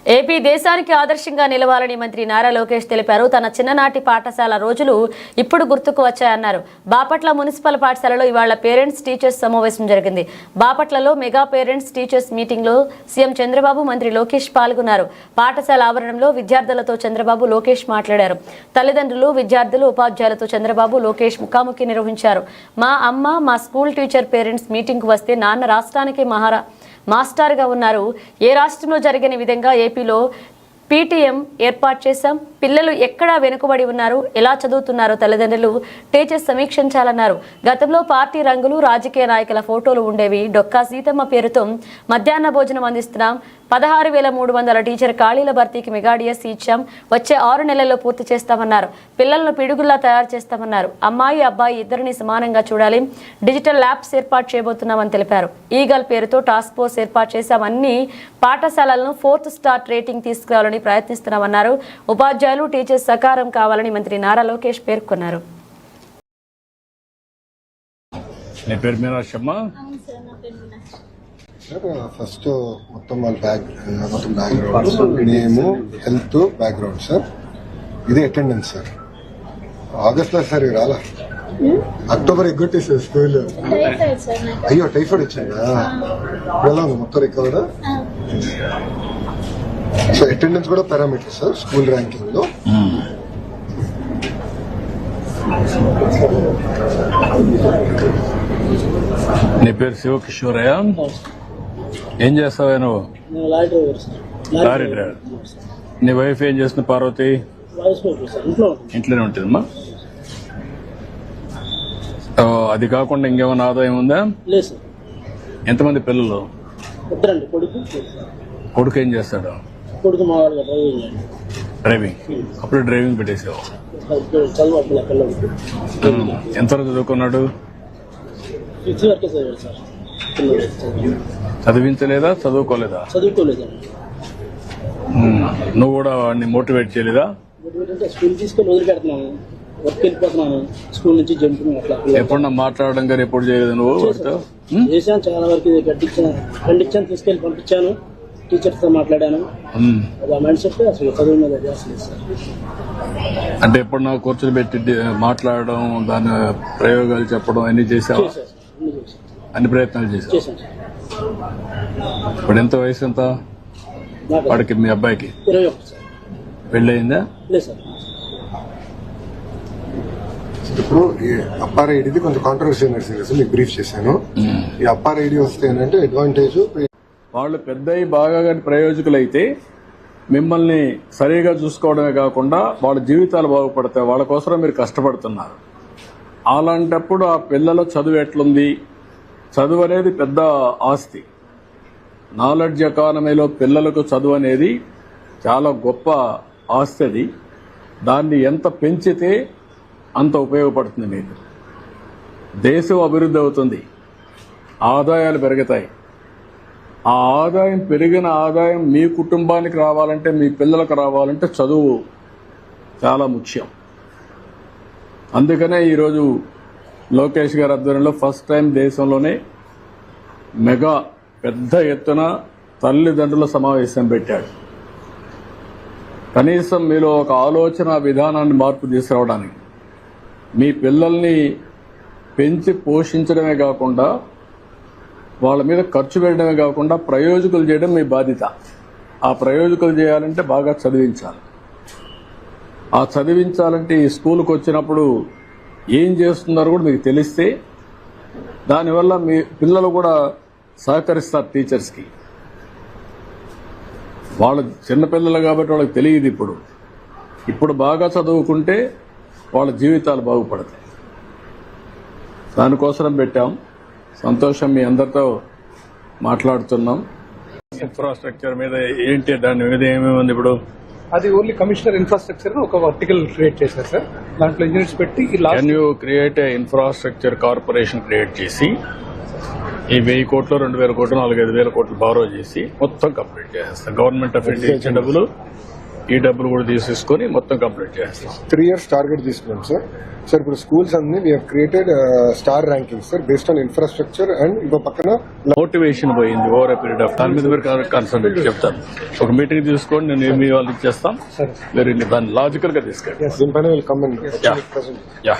AP దేశానికి ఆదర్శంగా నిలవాలని మంత్రి నారా లోకేష్ తెలిపారు. తన చిన్ననాటి పాఠశాల రోజులు ఇప్పుడు గుర్తుకు వచ్చాయన్నారు. బాపట్ల మున్సిపల్ పాఠశాలలో ఇవాళ పేరెంట్స్ టీచర్స్ సమావేశం జరిగింది. బాపట్లలో మెగా పేరెంట్స్ టీచర్స్ మీటింగ్ లో సీఎం చంద్రబాబు, మంత్రి లోకేష్ పాల్గొన్నారు. పాఠశాల ఆవరణంలో విద్యార్థులతో చంద్రబాబు, లోకేష్ మాట్లాడారు. తల్లిదండ్రులు, విద్యార్థులు, ఉపాధ్యాయులతో చంద్రబాబు, లోకేష్ ముఖాముఖి నిర్వహించారు. మా అమ్మ మా స్కూల్ టీచర్ పేరెంట్స్ మీటింగ్ కు వస్తే నాన్న రాష్ట్రానికి మాస్టర్గా ఉన్నారు. ఏ రాష్ట్రంలో జరిగిన విధంగా ఏపీలో పీటీఎం ఏర్పాటు చేశాం. పిల్లలు ఎక్కడా వెనుకబడి ఉన్నారు, ఎలా చదువుతున్నారో తల్లిదండ్రులు టీచర్స్ సమీక్షించాలన్నారు. గతంలో పార్టీ రంగులు, రాజకీయ నాయకుల ఫోటోలు ఉండేవి. డొక్కా సీతమ్మ పేరుతో మధ్యాహ్న భోజనం అందిస్తున్నాం. 16,300 టీచర్ ఖాళీల భర్తీకి మెగా డిఎస్సీ ఇచ్చాం. వచ్చే 6 నెలల్లో పూర్తి చేస్తామన్నారు. పిల్లలను పిడుగుల్లా తయారు చేస్తామన్నారు. అమ్మాయి, అబ్బాయి ఇద్దరిని సమానంగా చూడాలి. డిజిటల్ ల్యాబ్స్ ఏర్పాటు చేయబోతున్నామని తెలిపారు. ఈగల్ పేరుతో టాస్క్ ఫోర్స్ ఏర్పాటు చేశాం. అన్ని పాఠశాలలను 4th స్టార్ రేటింగ్ తీసుకురావాలని ప్రయత్నిస్తున్నామన్నారు. ఉపాధ్యాయులు, టీచర్స్ సహకారం కావాలని మంత్రి నారా లోకేష్ పేర్కొన్నారు. ఫస్ట్ మొత్తం వాళ్ళ బ్యాక్గ్రౌండ్ నేము, హెల్త్ బ్యాక్గ్రౌండ్ సార్. ఇది అటెండెన్స్ సార్. ఆగస్ట్ లో సార్ రాలా, అక్టోబర్ ఎగ్గొట్టి సార్ స్కూల్. అయ్యో టైఫాయిడ్ వచ్చిందా? ఎలా ఉంది మొత్తం రికవర్డ్? సో అటెండెన్స్ కూడా పారామీటర్ సార్ స్కూల్ ర్యాంకింగ్ లో. నీ పేరు శివకిషోరయ్య? ఏం చేస్తావా నువ్వు? Lorry driver. నీ వైఫ్ ఏం చేస్తుంది? పార్వతి ఇంట్లోనే ఉంటుందమ్మా. అది కాకుండా ఇంకేమైనా ఆదాయం ఉందా? ఎంతమంది పిల్లలు? కొడుకు ఏం చేస్తాడు? డ్రైవింగ్. అప్పుడు డ్రైవింగ్ పెట్టేసావు. ఎంతవరకు చదువుకున్నాడు? చదివించలేదా? చదువుకోలేదా? నువ్వు కూడా వాడిని మోటివేట్ చేయలేదా? స్కూల్ తీసుకొని వదిలిపెడుతున్నాను, వర్క్ వెళ్ళిపోతున్నాను. స్కూల్ నుంచి జంపింగ్ అట్లా. ఎప్పుడన్నా మాట్లాడడం కానీ ఎప్పుడు చేయలేదు నువ్వు? చేశాను, చాలా వరకు ఖండించాను, తీసుకెళ్లి పంపించాను, టీచర్స్ తో మాట్లాడాను. మైండ్ సెట్ అసలు చదువు మీద చేస్తలేదు సార్. అంటే ఎప్పుడు నాకు కూర్చొని పెట్టి మాట్లాడడం, దాని ప్రయోగాలు చెప్పడం అన్ని చేసావా? అన్ని ప్రయత్నాలు చేశాను. ఇప్పుడు ఎంత వయసు? ఎంత వాడికి? మీ అబ్బాయికి 21 సార్. పెళ్ళయిందా? లేదు సార్. ఇప్పుడు ఈ అప్పార్ ఐడిది కొంచెం కాంట్రవర్సీ నడిచింది, మీకు బ్రీఫ్ చేశాను. ఈ అప్పార్ ఐడి వస్తే ఏంటంటే అడ్వాంటేజ్, వాళ్ళు పెద్దవి బాగా ప్రయోజకులు అయితే మిమ్మల్ని సరిగా చూసుకోవడమే కాకుండా వాళ్ళ జీవితాలు బాగుపడతాయి. వాళ్ళ కోసం మీరు కష్టపడుతున్నారు. అలాంటప్పుడు ఆ పిల్లల చదువు ఎట్లుంది? చదువు అనేది పెద్ద ఆస్తి. నాలెడ్జ్ ఎకానమీలో పిల్లలకు చదువు అనేది చాలా గొప్ప ఆస్తి. అది దాన్ని ఎంత పెంచితే అంత ఉపయోగపడుతుంది. మీకు దేశం అభివృద్ధి అవుతుంది, ఆదాయాలు పెరుగుతాయి. ఆ ఆదాయం, పెరిగిన ఆదాయం మీ కుటుంబానికి రావాలంటే, మీ పిల్లలకు రావాలంటే చదువు చాలా ముఖ్యం. అందుకనే ఈరోజు లోకేష్ గారి ఆధ్వర్యంలో ఫస్ట్ టైం దేశంలోనే మెగా పెద్ద ఎత్తున తల్లిదండ్రుల సమావేశం పెట్టాడు. కనీసం మీలో ఒక ఆలోచన విధానాన్ని మార్పు తీసుకురావడానికి, మీ పిల్లల్ని పెంచి పోషించడమే కాకుండా వాళ్ళ మీద ఖర్చు పెట్టడమే కాకుండా ప్రయోజకులు చేయడం మీ బాధ్యత. ఆ ప్రయోజకులు చేయాలంటే బాగా చదివించాలి. ఆ చదివించాలంటే ఈ స్కూల్కి వచ్చినప్పుడు ఏం చేస్తున్నారో కూడా మీకు తెలిస్తే దానివల్ల మీ పిల్లలు కూడా సహకరిస్తారు టీచర్స్కి. వాళ్ళు చిన్నపిల్లలు కాబట్టి వాళ్ళకి తెలియదు. ఇప్పుడు బాగా చదువుకుంటే వాళ్ళ జీవితాలు బాగుపడతాయి. దానికోసం పెట్టాం. సంతోషం, మీ అందరితో మాట్లాడుతున్నాం. ఇన్ఫ్రాస్ట్రక్చర్ మీద ఏంటి, దాని మీద ఏమేమి ఉంది? ఇప్పుడు అది ఓన్లీ కమిషనర్ ఇన్ఫ్రాస్ట్రక్చర్ ఒక వర్టికల్ క్రియేట్ చేశారు సార్. దాంట్లో ఇంజనీర్స్ పెట్టి can you create a infrastructure corporation create చేసి ఈ 1000 కోట్లు, 2000 కోట్లు, 4,000-5,000 కోట్లు బారో చేసి మొత్తం కంప్లీట్ చేసేస్తాం. గవర్నమెంట్ ఆఫ్ ఇండియా ఇచ్చే డబ్బులు ఈ డబ్బులు కూడా తీసేసుకొని మొత్తం కంప్లీట్ చేస్తాం. 3 years టార్గెట్ తీసుకున్నాం సార్. సార్ ఇప్పుడు స్కూల్స్ అన్ని we created star ranking sir based on infrastructure and ఇంకో పక్కన మోటివేషన్ పోయింది ఓవర్ పీరియడ్ ఆఫ్ దాని మీద మీరు కన్సల్ట్ చెప్తాను. ఒక మీటింగ్ తీసుకోండి, నేను మీ వాళ్ళు ఇచ్చేస్తాం. మీరు దాన్ని లాజికల్ గా తీసుకెళ్ళి దీనిపైన విల్ కమ్ అండ్ యా